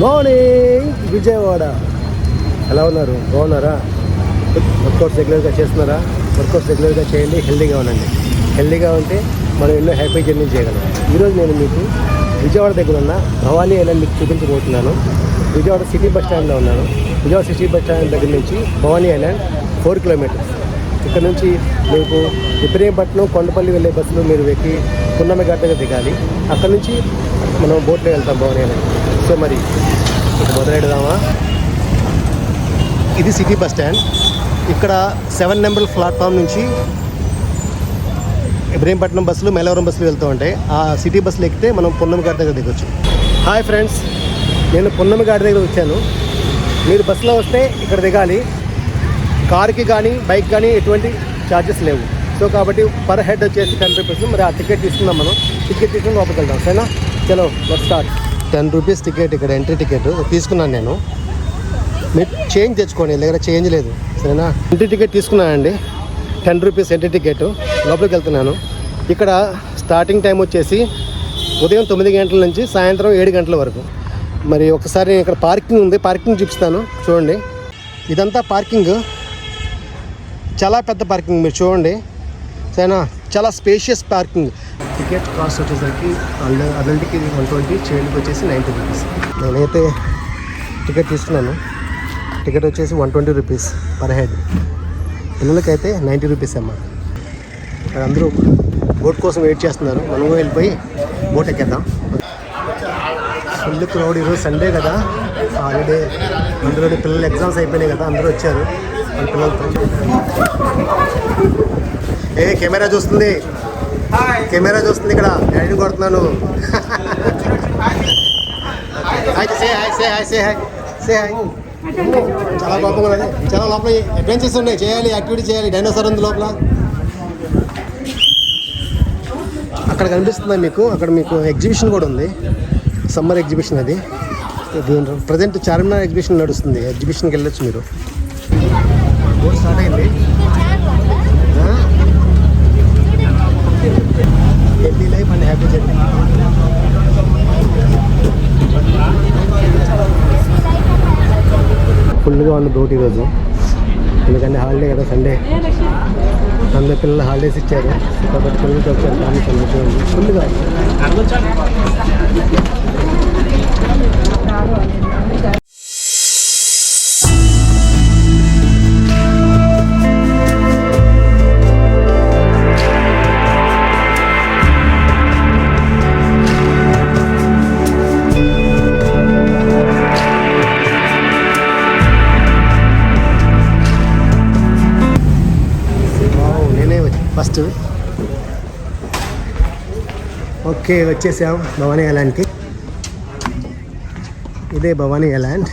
Morning Vijayawada. ఎలా ఉన్నారు? బాగున్నారా? వర్కౌట్స్ రెగ్యులర్గా చేస్తున్నారా? వర్కౌట్స్ రెగ్యులర్గా చేయండి, హెల్తీగా ఉండండి. హెల్తీగా ఉంటే మనం ఎన్నో హ్యాపీ జర్నీ చేయగలం. ఈరోజు నేను మీకు విజయవాడ దగ్గర ఉన్న భవానీ ఐలాండ్ మీకు చూపించబోతున్నాను. విజయవాడ సిటీ బస్ స్టాండ్లో ఉన్నాను. విజయవాడ సిటీ బస్ స్టాండ్ దగ్గర నుంచి భవానీ ఐలాండ్ 4 కిలోమీటర్స్. ఇక్కడ నుంచి మీకు ఇబ్రహీంపట్నం కొండపల్లి వెళ్ళే బస్సులో మీరు ఎక్కి పున్నమి ఘాట్ దగ్గర దిగాలి. అక్కడ నుంచి మనం బోట్లో వెళ్తాం భవానీ ఐలాండ్. సో మరి ఇక్కడ మొదలెడదామా? ఇది సిటీ బస్ స్టాండ్. ఇక్కడ 7 నెంబర్ ప్లాట్ఫామ్ నుంచి ఇబ్రహీంపట్నం బస్సులు, మైలవరం బస్సులు వెళ్తూ ఉంటాయి. ఆ సిటీ బస్సులు ఎక్కితే మనం పున్నమి ఘాట్ దగ్గర దిగొచ్చు. హాయ్ ఫ్రెండ్స్, నేను పున్నమి ఘాట్ దగ్గర వచ్చాను. మీరు బస్సులో వస్తే ఇక్కడ దిగాలి. కార్కి కానీ బైక్ కానీ ఎటువంటి ఛార్జెస్ లేవు. సో కాబట్టి పర్ హెడ్ వచ్చేసి 10 రూపీస్. మరి ఆ టికెట్ తీసుకుందాం. మనం టికెట్ తీసుకుని లోపలికి వెళ్దాం. సరేనా? చలో లెట్స్ స్టార్ట్. 10 rupees ticket. ఇక్కడ ఎంట్రీ టికెట్ తీసుకున్నాను నేను. మీరు చేంజ్ తెచ్చుకోండి, దగ్గర చేంజ్ లేదు. సరేనా? ఎంట్రీ టికెట్ తీసుకున్నానండి. 10 రూపీస్ ఎంట్రీ టికెట్. లోపలికి వెళ్తున్నాను. ఇక్కడ స్టార్టింగ్ టైం వచ్చేసి ఉదయం 9 గంటల నుంచి సాయంత్రం 7 గంటల వరకు. మరి ఒకసారి ఇక్కడ పార్కింగ్ ఉంది, పార్కింగ్ చూపిస్తాను చూడండి. ఇదంతా పార్కింగ్, చాలా పెద్ద పార్కింగ్. మీరు చూడండి సరేనా? చాలా స్పేషియస్ పార్కింగ్. టికెట్ కాస్ట్ వచ్చేసరికి అడల్ట్కి 120, చైల్డ్కి వచ్చేసి 90 రూపీస్. నేనైతే టికెట్ తీసుకున్నాను. టికెట్ వచ్చేసి 120 రూపీస్ పర్ హెడ్. పిల్లలకైతే 90 రూపీస్ అమ్మ. ఇక్కడ అందరూ బోట్ కోసం వెయిట్ చేస్తున్నారు. మనము వెళ్ళిపోయి బోట్ ఎక్కేద్దాం. Full crowd. ఈరోజు సండే కదా, హాలిడే. అందులో పిల్లలు ఎగ్జామ్స్ అయిపోయినాయి కదా, అందరూ వచ్చారు వాళ్ళ పిల్లలతో. కెమెరా చూస్తుంది, కెమెరా చూస్తుంది. ఇక్కడ డాడీని కొడుతున్నాను. చాలా గొప్పగా ఉన్నది. చాలా లోపల అడ్వెంచర్స్ ఉన్నాయి, చేయాలి, యాక్టివిటీ చేయాలి. డైనోసార్ ఉంది లోపల. అక్కడ కనిపిస్తుంది మీకు, అక్కడ మీకు ఎగ్జిబిషన్ కూడా ఉంది, సమ్మర్ ఎగ్జిబిషన్. అది ప్రజెంట్ చార్మినార్ ఎగ్జిబిషన్ నడుస్తుంది. ఎగ్జిబిషన్కి వెళ్ళొచ్చు మీరు. బోట్ స్టార్ట్ అయింది. Healthy life and happy journey. ఫుల్గా ఉంది బోట్ ఈరోజు. ఎందుకంటే హాలిడే కదా, సండే. అందరు పిల్లలు హాలిడేస్ ఇచ్చారు కాబట్టి పిల్లలకి వచ్చారు. ఫ్యామిలీ చూడండి ఫుల్గా. ఫస్ట్ ఓకే, వచ్చేసాం భవానీ ఐలాండ్కి. ఇదే Bhavani island.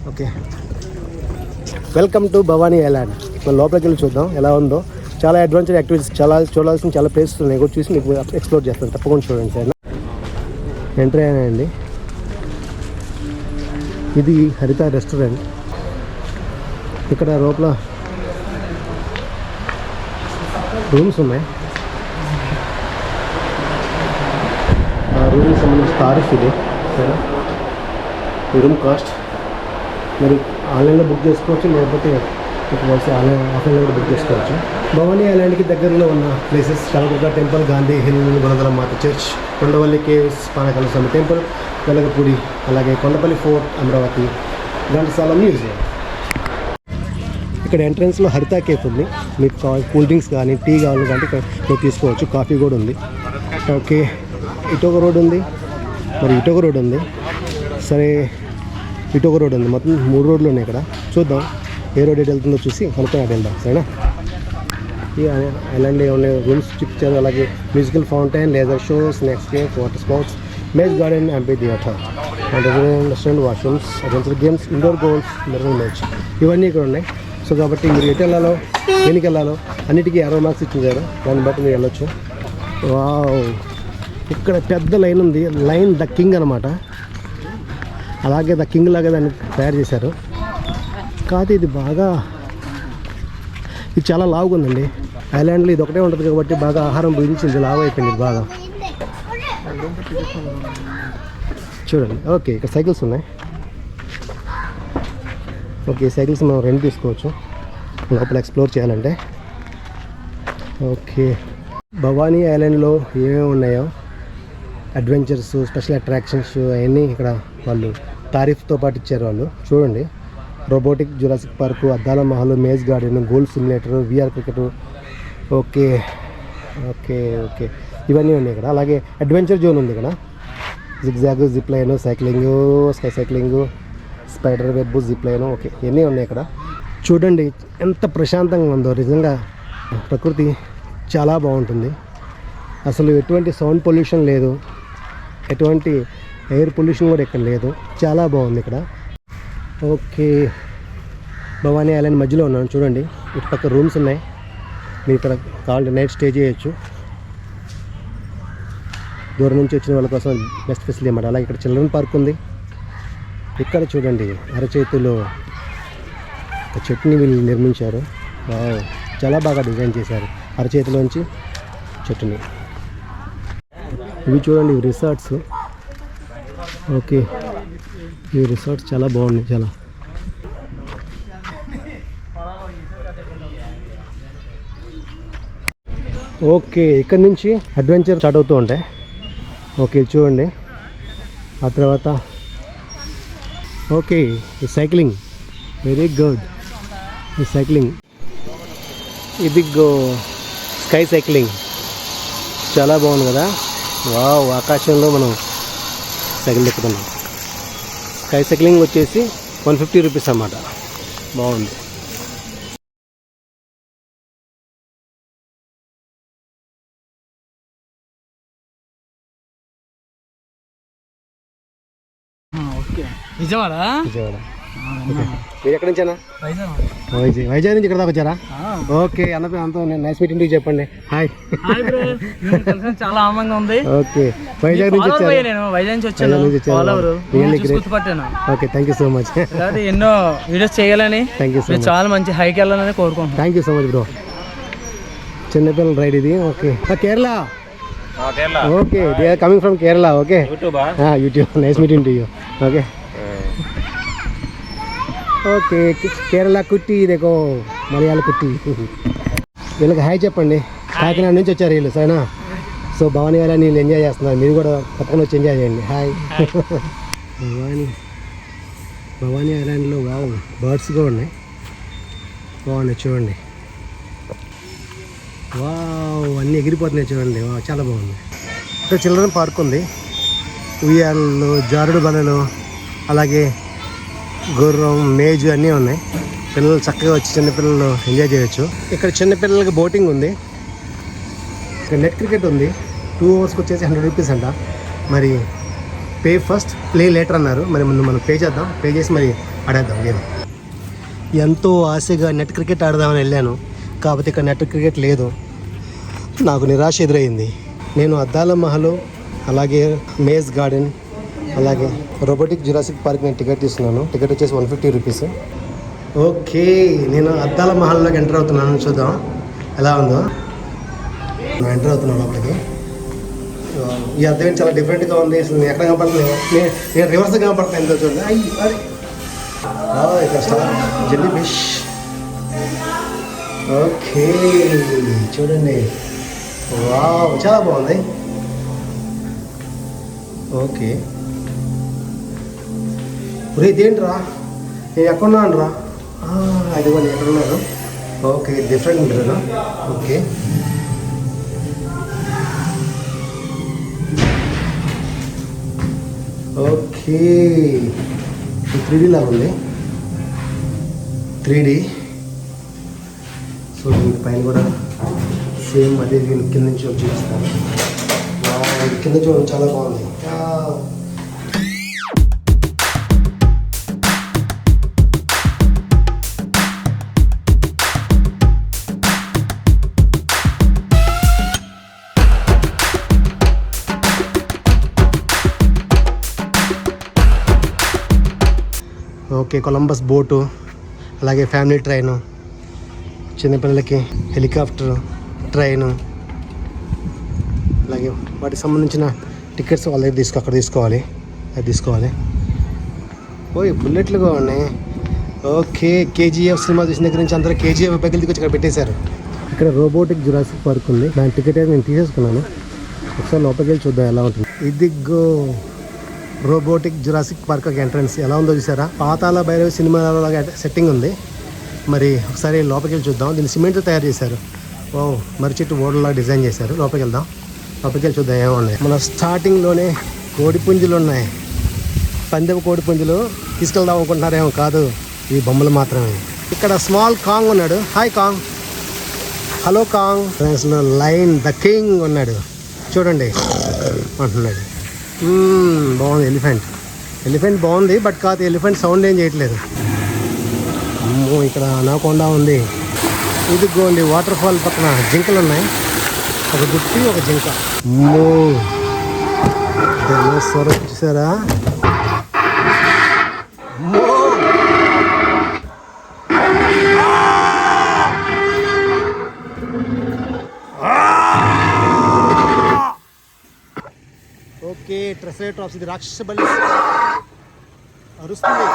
Okay, welcome to Bhavani island. మనం లోపలికి వెళ్ళి చూద్దాం ఎలా ఉందో. చాలా అడ్వెంచర్ యాక్టివిటీస్, చాలా చూడాల్సిన చాలా ప్లేసెస్ ఉన్నాయి. కూడా చూసి మీకు ఎక్స్ప్లోర్ చేస్తాను. తప్పకుండా చూడండి సార్. ఎంట్రీ అయినాయండి. ఇది హరిత రెస్టారెంట్. ఇక్కడ లోపల రూమ్స్ ఉన్నాయి. ఆ రూమ్కి సంబంధించిన తారీఫ్ ఇది. సరే, ఈ రూమ్ కాస్ట్ మరి ఆన్లైన్లో బుక్ చేసుకోవచ్చు, లేకపోతే ఆఫ్లైన్లో కూడా బుక్ చేసుకోవచ్చు. భవానీ ఐలాండ్కి దగ్గరలో ఉన్న places Kanakadurga temple, Gandhi hill, Gunadala మాత చర్చ్, కొండవల్లి కేవ్స్, పానకాల స్వామి టెంపుల్, వెలగపూడి, అలాగే కొండపల్లి ఫోర్ట్, అమరావతి, ఘంటసాల మ్యూజియం. ఇక్కడ ఎంట్రన్స్లో హరిత కేఫ్ ఉంది. మీకు కూల్ డ్రింక్స్ కానీ టీ కావాలి అంటే ఇక్కడ మీరు తీసుకోవచ్చు. కాఫీ కూడా ఉంది. ఓకే, ఇటొక రోడ్ ఉంది, మరి ఇటొక రోడ్ ఉంది. సరే, ఇటొక రోడ్ ఉంది. మొత్తం 3 రోడ్లు ఉన్నాయి ఇక్కడ. చూద్దాం ఏ రోడ్ ఎటు వెళ్తుందో చూసి కనుక్కొని అటు వెళ్దాం. సరేనా? ఈ ఐలాండ్ ఏమైనా రూమ్స్ చూపించారు. అలాగే musical fountain, laser show, snacks cafe, water sports, maze garden, MP theatre, restaurant, washrooms, adventure games, indoor goals, marine match, ఇవన్నీ ఇక్కడ ఉన్నాయి. సో కాబట్టి మీరు ఎటు వెళ్ళాలో, దేనికి వెళ్ళాలో అన్నిటికీ 60 మార్క్స్ ఇచ్చించారు. దాన్ని బట్టి మీరు వెళ్ళొచ్చు. వావ్, ఇక్కడ పెద్ద లైన్ ఉంది. లైన్ ద కింగ్ అనమాట. అలాగే ద కింగ్ లాగా దాన్ని తయారు చేశారు. కాదు, ఇది చాలా లావుగా ఉందండి. ఐలాండ్లో ఇది ఒకటే ఉంటుంది కాబట్టి బాగా ఆహారం భుజించింది, లావు అయిపోయింది బాగా. చూడండి. ఓకే, ఇక్కడ సైకిల్స్ ఉన్నాయి. ఓకే, సైకిల్స్ మనం రెంట్ తీసుకోవచ్చు లోపల ఎక్స్ప్లోర్ చేయాలంటే. ఓకే, భవానీ ఐలాండ్లో ఏమేమి ఉన్నాయో అడ్వెంచర్స్, స్పెషల్ అట్రాక్షన్స్ అవన్నీ ఇక్కడ వాళ్ళు తారీఫ్తో పాటు ఇచ్చారు వాళ్ళు. చూడండి, రోబోటిక్ జురాసిక్ పార్కు, అద్దాల మహల్, maze garden, golf simulator, VR cricket. Okay okay okay ఇవన్నీ ఉన్నాయి ఇక్కడ. అలాగే అడ్వెంచర్ జోన్ ఉంది ఇక్కడ. Zigzag, zip line, cycling, sky cycling, spider web, zip line. Okay, ఇవన్నీ ఉన్నాయి ఇక్కడ. చూడండి ఎంత ప్రశాంతంగా ఉందో. నిజంగా ప్రకృతి చాలా బాగుంటుంది. అసలు ఎటువంటి సౌండ్ పొల్యూషన్ లేదు, ఎటువంటి ఎయిర్ పొల్యూషన్ కూడా ఇక్కడ లేదు. చాలా బాగుంది ఇక్కడ. ఓకే, భవానీ ఐలాండ్ మధ్యలో ఉన్నాను. చూడండి, ఇటు పక్క రూమ్స్ ఉన్నాయి. మీరు ఇక్కడ కావాలంటే నైట్ స్టే చేయొచ్చు. దూరం నుంచి వచ్చిన వాళ్ళ కోసం బెస్ట్ ఫెసిలిటీ అన్నమాట. అలాగే ఇక్కడ చిల్డ్రన్ పార్క్ ఉంది. ఇక్కడ చూడండి, అరచేతిలో ఒక చెట్టుని వీళ్ళు నిర్మించారు. చాలా బాగా డిజైన్ చేశారు, అరచేతిలోంచి చెట్టుని. ఇవి చూడండి, ఇవి రిసార్ట్స్. ఓకే, ఈ రిసార్ట్స్ చాలా బాగున్నాయి. చాలా ఓకే, ఇక్కడ నుంచి అడ్వెంచర్ స్టార్ట్ అవుతూ ఉంటాయి. ఓకే, చూడండి. ఆ తర్వాత ఓకే, ఈ సైక్లింగ్ వెరీ గుడ్. ఈ సైక్లింగ్, ఇది స్కై సైక్లింగ్ చాలా బాగుంది కదా. వావ్, ఆకాశంలో మనం సైకిల్ ఎక్కుతున్నాం. స్కై సైక్లింగ్ వచ్చేసి 150 రూపీస్ అన్నమాట. బాగుంది. విజయవాడ. మీరు ఎక్కడి నుంచేనా? వైజాగ్ నుంచి ఇక్కడ దాకా వచ్చారా? ఓకే, అన్న అంతా నైస్ మీటింగ్ చెప్పండి. హాయ్. చాలా ఆనందంగా ఉంది. ఓకే, వైజాగ్ నుంచి వచ్చాను. నేను వైజాగ్ నుంచి వచ్చాను. Okay, thank you so much. ఎన్నో వీడియోస్ చేయాలని, థ్యాంక్ యూ సో మచ్. చాలా మంచి హైకి వెళ్ళాలని కోరుకుంటున్నాను. Thank you so much bro. చిన్నపిల్లల రైడ్ ఇది. Okay, Kerala. Okay, they are coming from Kerala. Okay, YouTube. Nice meeting to you. Okay okay, Kerala కుట్టి, ఇదేకో మలయాళ కుట్టి. వీళ్ళకి హాయ్ చెప్పండి. కాకినాడ నుంచి వచ్చారు వీళ్ళు, సరేనా? సో భవానీ ఐలాండ్ వీళ్ళు ఎంజాయ్ చేస్తున్నారు, మీరు కూడా పక్కన వచ్చి ఎంజాయ్ చేయండి. హాయ్. భవానీ ఐలాండ్లో వావ్, బర్డ్స్ కూడా ఉన్నాయి. బాగున్నాయి చూడండి. వావ్, అన్నీ ఎగిరిపోతున్నాయి చూడండి. వావ్, చాలా బాగుంది. ఇక్కడ చిల్డ్రన్ పార్క్ ఉంది. ఉయ్యాలు, జారుడు బలలు, అలాగే గుర్రం, మేజు అన్నీ ఉన్నాయి. పిల్లలు చక్కగా వచ్చి చిన్నపిల్లలు ఎంజాయ్ చేయొచ్చు. ఇక్కడ చిన్నపిల్లలకి బోటింగ్ ఉంది. ఇక్కడ నెట్ క్రికెట్ ఉంది. 2 అవర్స్కి వచ్చేసి 100 రూపీస్ అంట. మరి పే ఫస్ట్ ప్లే లేటర్ అన్నారు. మరి ముందు మనం పే చేద్దాం. పే చేసి మరి ఆడేద్దాం గేమ్. ఎంతో ఆశగా నెట్ క్రికెట్ ఆడదామని వెళ్ళాను, కాకపోతే ఇక్కడ నెట్ క్రికెట్ లేదు. నాకు నిరాశ ఎదురైంది. నేను అద్దాల మహల్, అలాగే మేజ్ గార్డెన్, అలాగే రోబోటిక్ జురాసిక్ పార్క్ నేను టికెట్ తీసుకున్నాను. టికెట్ వచ్చేసి 150 రూపీస్. ఓకే, నేను అద్దాల మహల్లోకి ఎంటర్ అవుతున్నాను. చూద్దాం ఎలా ఉందో. నేను ఎంటర్ అవుతున్నాను లోపలికి. ఈ అద్దం చాలా డిఫరెంట్గా ఉంది. అసలు నేను ఎక్కడ కనపడుతుంది, నేను రివర్స్ కనపడుతాను. ఎంతో చూడండి. ఇక్కడ స్టార్ జెల్లీ ఫిష్. ఓకే, చూడండి. వావ్, చాలా బాగుంది. ఓకే, రే ఇదేంట్రా, నేను ఎక్కడున్నాను రా? అదిగో నేను ఎక్కడున్నాను. ఓకే, డిఫరెంట్ ఉంటుంది కదా. ఓకే, ఓకే, 3D లాగా ఉంది. 3D. సో దీని పైన కూడా సేమ్ అదే దీని కింద నుంచి చూపిస్తాను. కింద చూడండి, చాలా బాగుంది. ఓకే, కొలంబస్ బోటు, అలాగే ఫ్యామిలీ ట్రైను, చిన్నపిల్లలకి హెలికాప్టరు, ట్రైన్, అలాగే వాటికి సంబంధించిన టికెట్స్ వాళ్ళ దగ్గర అక్కడ తీసుకోవాలి, అది తీసుకోవాలి. ఓయ్ బుల్లెట్లు కూడా ఉన్నాయి. ఓకే, కేజీఎఫ్ సినిమా చూసిన దగ్గర నుంచి అందరూ కేజీఎఫ్ బైకులు తీసుకొచ్చి ఇక్కడ పెట్టేశారు. ఇక్కడ రోబోటిక్ జురాసిక్ పార్క్ ఉంది, దాని టికెట్ అయితే నేను తీసేసుకున్నాను. ఒకసారి లోపలికి వెళ్ళి చూద్దాం ఎలా ఉంటుంది. ఇదిగో రోబోటిక్ జురాసిక్ పార్క్ ఎంట్రన్స్ ఎలా ఉందో చూసారా. పాతాళ భైరవి సినిమాలో లాగా సెట్టింగ్ ఉంది. మరి ఒకసారి లోపలికి వెళ్ళి చూద్దాం. దీన్ని సిమెంట్తో తయారు చేశారు. ఓ మరి చెట్టు ఓడలా డిజైన్ చేశారు. లోపలికి వెళ్దాం, లోపలికి వెళ్ళి చూద్దాం ఏమున్నాయి. మన స్టార్టింగ్లోనే కోడిపుంజులు ఉన్నాయి. పందెపు కోడిపుంజులు తీసుకెళ్దాం అనుకుంటున్నారేమో, కాదు, ఈ బొమ్మలు మాత్రమే. ఇక్కడ స్మాల్ కాంగ్ ఉన్నాడు. హాయ్ కాంగ్, హలో కాంగ్. ఫ్రెండ్స్లో లైన్ ద కింగ్ ఉన్నాడు, చూడండి అంటున్నాడు. బాగుంది. ఎలిఫెంట్ బాగుంది, బట్ కాదు ఎలిఫెంట్ సౌండ్ ఏం చేయట్లేదు. అమ్మో, ఇక్కడ అనకొండ ఉంది. ఇదిగోండి వాటర్ ఫాల్ పక్కన జింకలు ఉన్నాయి, ఒక గుట్టి ఒక జింక. అమ్మో స్వరం చూసారా. ఓకే, ట్రైసెరాటాప్స్, ఇది రాక్షస బల్లి అరుస్తుంది.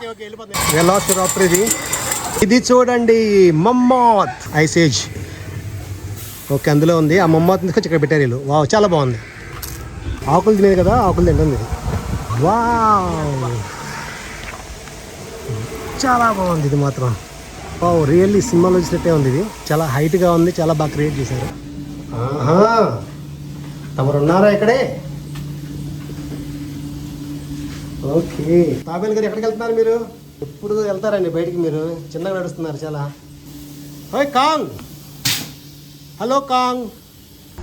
ఓకే వెళ్ళిపోతుంది. వెలాసిరాప్టర్ ఇది చూడండి, మమ్మాత్ ఐస్ ఏజ్. ఓకే అందులో ఉంది. ఆ మమ్మాత్ తీసుకొచ్చి ఇక్కడ పెట్టారు వీళ్ళు. వావ్ చాలా బాగుంది. ఆకులు తినేది కదా, ఆకులు తింటుంది. వావ్ చాలా బాగుంది ఇది మాత్రం. వావ్ రియల్లీ సినిమాలో చూసినట్టే ఉంది. ఇది చాలా హైట్గా ఉంది, చాలా బాగా క్రియేట్ చేశారు. తమరు ఉన్నారా ఇక్కడే? ఓకే తాబేలు గారు ఎక్కడికి వెళ్తున్నారు మీరు? ఎప్పుడు వెళ్తారండి బయటికి, మీరు చిన్నగా నడుస్తున్నారు చాలా. హాయ్ కాంగ్, హలో కాంగ్.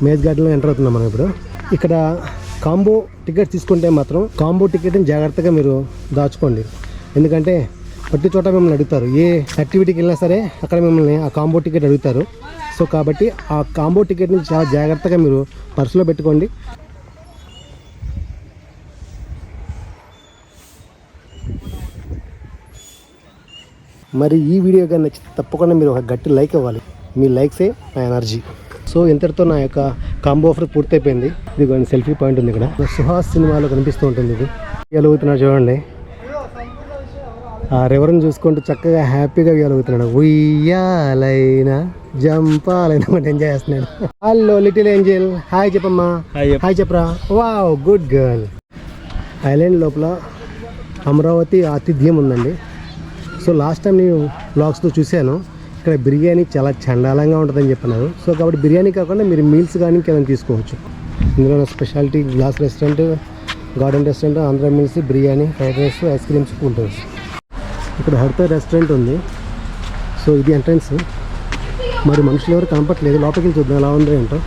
మేజ్ గార్డెన్లో ఎంటర్ అవుతున్నాం మనం ఇప్పుడు. ఇక్కడ కాంబో టికెట్ తీసుకుంటే మాత్రం కాంబో టికెట్ని జాగ్రత్తగా మీరు దాచుకోండి. ఎందుకంటే ప్రతి చోట మిమ్మల్ని అడుగుతారు, ఏ యాక్టివిటీకి వెళ్ళినా సరే అక్కడ మిమ్మల్ని ఆ కాంబో టికెట్ అడుగుతారు. సో కాబట్టి ఆ కాంబో టికెట్ని చాలా జాగ్రత్తగా మీరు పర్సులో పెట్టుకోండి. మరి ఈ వీడియో కానీ నచ్చితే తప్పకుండా మీరు ఒక గట్టి లైక్ ఇవ్వాలి. మీ లైక్సే నా ఎనర్జీ. సో ఇంతటితో నా యొక్క కాంబో ఆఫర్ పూర్తయిపోయింది. ఇది సెల్ఫీ పాయింట్ ఉంది ఇక్కడ, సుహాస్ సినిమాలో కనిపిస్తూ ఉంటుంది. ఇది వెలుగుతున్నాడు చూడండి. ఆ రివర్ని చూసుకుంటూ చక్కగా హ్యాపీగా వెలుగుతున్నాడు. ఉయ్యాలైనా జంపాలైనా కూడా ఎంజాయ్ చేస్తున్నాడు. హలో లిటిల్ ఏంజల్, హాయ్ చెప్పమ్మా. హాయ్ చెప్పరా. Wow good girl. ఐలాండ్ లోపల అమరావతి ఆతిథ్యం ఉందండి. సో లాస్ట్ టైం నేను బ్లాగ్స్తో చూశాను, ఇక్కడ బిర్యానీ చాలా చండాలంగా ఉంటుందని చెప్పినారు. సో కాబట్టి బిర్యానీ కాకుండా మీరు మీల్స్ కానీ ఇంకేమైనా తీసుకోవచ్చు. ఇందులో speciality glass restaurant, garden restaurant, Andhra meals, biryani, fried rice, ice creams, cool drinks. ఇక్కడ హర్త రెస్టారెంట్ ఉంది. సో ఇది ఎంట్రన్స్. మరి మనుషులు ఎవరు కనపట్లేదు, లోపలికి చూద్దాం ఎలా ఉందో ఏంటో.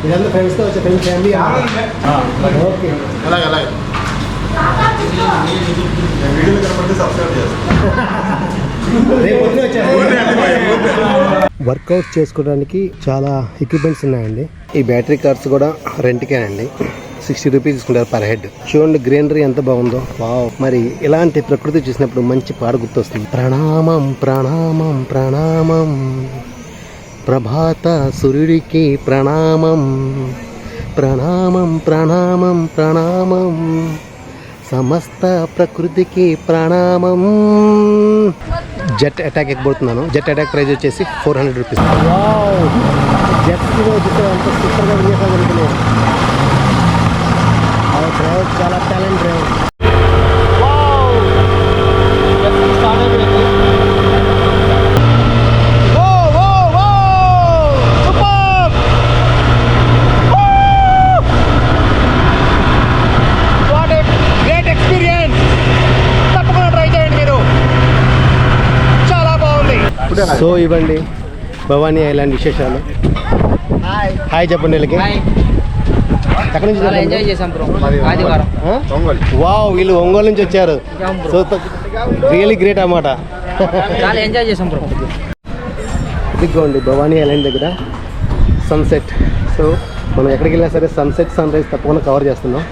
ఇదంతా ఫ్రెండ్స్తో వచ్చే ఫ్రెండ్స్ ఫ్యామిలీ. ఓకే అలాగే వర్కౌట్ చేసుకోవడానికి చాలా ఎక్విప్మెంట్స్ ఉన్నాయండి. ఈ బ్యాటరీ కార్స్ కూడా రెంట్కేనండి. 60 రూపీస్ తీసుకుంటారు పర్ హెడ్. చూడండి గ్రీనరీ ఎంత బాగుందో. వావ్. మరి ఇలాంటి ప్రకృతి చూసినప్పుడు మంచి పాట గుర్తొస్తుంది. ప్రణామం ప్రణామం ప్రణామం, ప్రభాత సూర్యుడికి ప్రణామం, ప్రణామం ప్రణామం ప్రణామం, సమస్త ప్రకృతికి ప్రణామం. జెట్ అటాక్ ఎక్కబోతున్నాను. జెట్ అటాక్ ప్రైస్ వచ్చేసి 400 రూపీస్. జెట్ ఎంత సూపర్గా వినియోగం. డ్రైవర్ చాలా టాలెంట్ డ్రైవర్. గ్రేట్ ఎక్స్పీరియన్స్, తప్పకుండా ట్రై చేయండి మీరు, చాలా బాగుంది. సో ఇవ్వండి భవానీ ఐలాండ్ విశేషాలు. హాయ్ చెప్పండి వీళ్ళకి. ఎక్కడి నుంచి ఎంజాయ్ చేసాం బ్రో. ఆదివారం. వావ్ వీళ్ళు ఒంగోలు నుంచి వచ్చారు. సో రియలీ గ్రేట్ అన్నమాట. చాలా ఎంజాయ్ చేసాం బ్రో. ఇదిగోండి భవానీ ఐలాండ్ దగ్గర సన్సెట్. సో మనం ఎక్కడికి వెళ్ళినా సరే సన్సెట్, సన్ రైజ్ తప్పకుండా కవర్ చేస్తున్నాం.